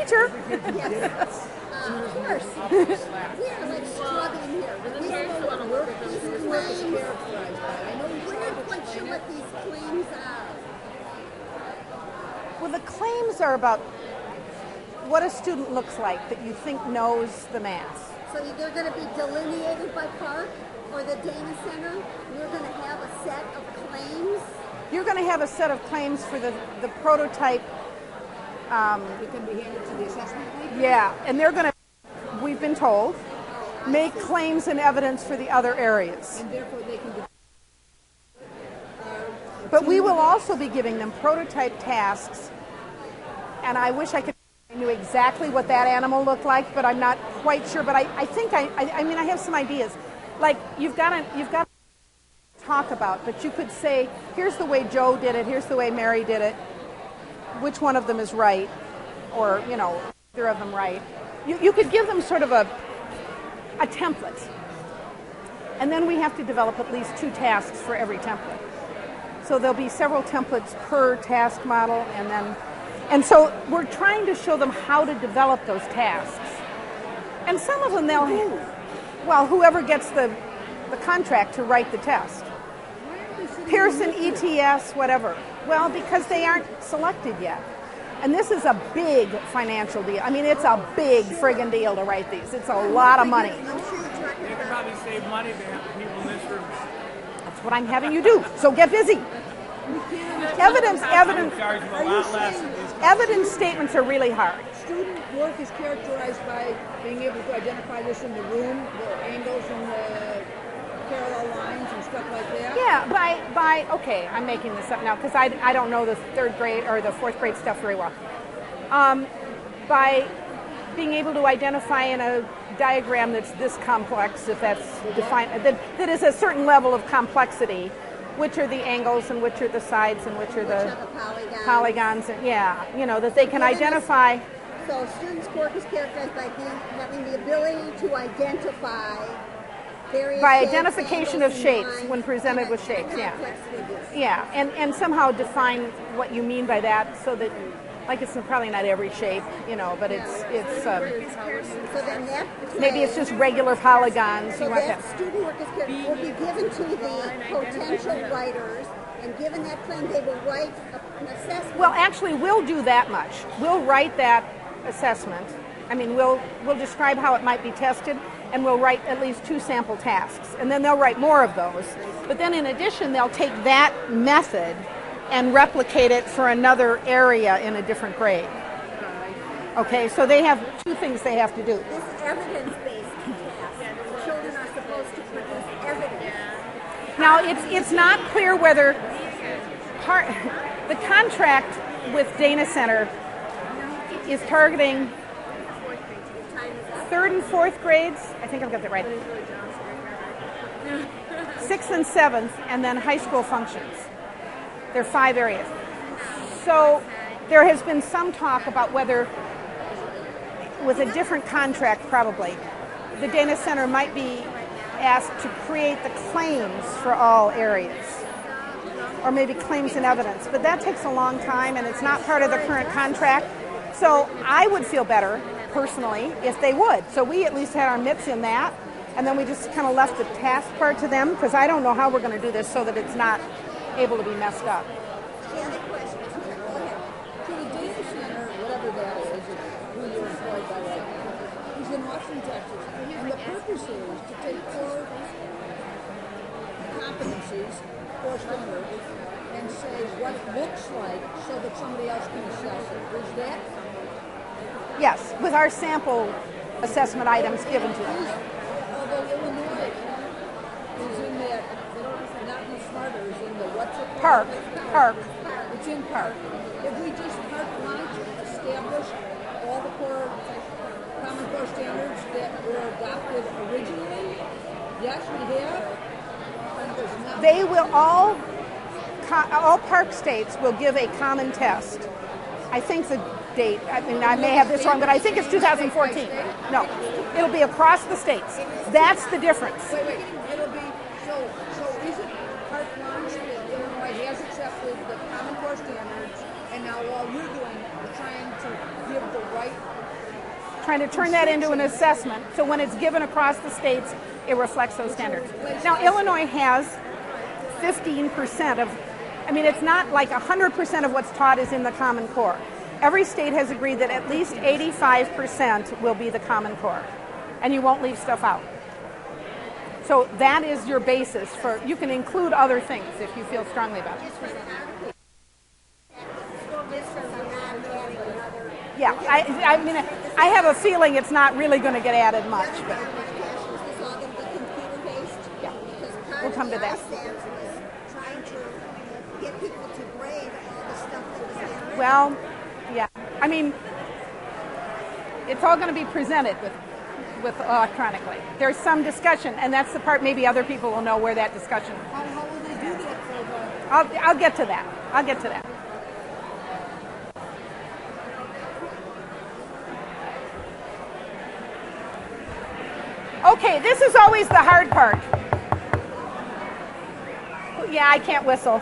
teacher. Yes. Of course. We are like struggling here. We don't know what work these claims. We're not quite sure what these claims are. Well, the claims are about what a student looks like that you think knows the math. So they're going to be delineated by park or the Dana Center. We're going to have a set of claims. You're going to have a set of claims for the prototype. It can be handed to the assessment lady? Yeah, and they're going to, we've been told, make claims and evidence for the other areas. And therefore they can But we will also be giving them prototype tasks, and I wish I knew exactly what that animal looked like, but I'm not quite sure. But I think I have some ideas. Like you've got to talk about, but you could say, here's the way Joe did it, here's the way Mary did it. Which one of them is right, or either of them right. You could give them sort of a template, and then we have to develop at least 2 tasks for every template. So there'll be several templates per task model, and so we're trying to show them how to develop those tasks. And some of them whoever gets the contract to write the test. Pearson, ETS, whatever. Well, because they aren't selected yet. And this is a big financial deal. I mean, it's a big friggin' deal to write these. It's a lot of money. They could probably save money to have people in this room. That's what I'm having you do. So get busy. Evidence statements are really hard. Student work is characterized by being able to identify this in the room, the angles and the parallel lines and stuff like that? Yeah, okay, I'm making this up now because I don't know the 3rd grade or the 4th grade stuff very well. By being able to identify in a diagram that's this complex, if that's defined, that is a certain level of complexity, which are the angles and which are the sides and which are the polygons, and that they can identify. So students' work is characterized by having the ability to identify by identification of shapes when presented with shapes, yeah, and somehow define what you mean by that, so that, like, it's probably not every shape, but it's maybe it's just regular polygons. So that student work will be given to the potential writers, and given that claim, they will write an assessment. Well, actually, we'll do that much. We'll write that assessment. I mean, we'll describe how it might be tested, and we'll write at least 2 sample tasks, and then they'll write more of those. But then in addition, they'll take that method and replicate it for another area in a different grade. Okay, so they have 2 things they have to do. This evidence-based task, children are supposed to produce evidence. Now, it's not clear whether the contract with Dana Center is targeting 3rd and 4th grades. I think I've got that right. 6th and 7th, and then high school functions. There are 5 areas. So there has been some talk about whether, with a different contract probably, the Dana Center might be asked to create the claims for all areas, or maybe claims and evidence. But that takes a long time, and it's not part of the current contract. So I would feel better, personally, if they would. So we at least had our mitts in that, and then we just kind of left the task part to them, because I don't know how we're going to do this so that it's not able to be messed up. Go ahead. So the Dana Center, whatever that is, who you're employed by right now, is in Austin, Texas. And the purpose is to take 4 competencies, 4 standards, and say what it looks like so that somebody else can assess it. Is that? Yes, with our sample assessment items given to us. Although Illinois is in that, not the smarter, is in the what's it called? Park. It's in Park. If we just establish all the Common Core standards that were adopted originally, yes, we have. They will all Park states will give a common test. I think the date, I mean, I may have this wrong, but I think it's 2014. No, it'll be across the states. That's the difference. Wait, it'll be, so is it Park Launch that Illinois has accepted the Common Core standards, and now all you're doing is trying to give the right? Trying to turn that into an assessment, so when it's given across the states, it reflects those standards. Now, Illinois has 15% of, I mean, it's not like 100% of what's taught is in the Common Core. Every state has agreed that at least 85% will be the Common Core, and you won't leave stuff out. So that is your basis for, you can include other things if you feel strongly about it. Yeah, I mean, I have a feeling it's not really going to get added much, but yeah, we'll come to that. Trying to get people to grade all the stuff that was handwritten. Well, yeah, I mean, it's all going to be presented with electronically. There's some discussion, and that's the part maybe other people will know where that discussion. How will they do that for the? I'll get to that. I'll get to that. Okay, this is always the hard part. Yeah, I can't whistle.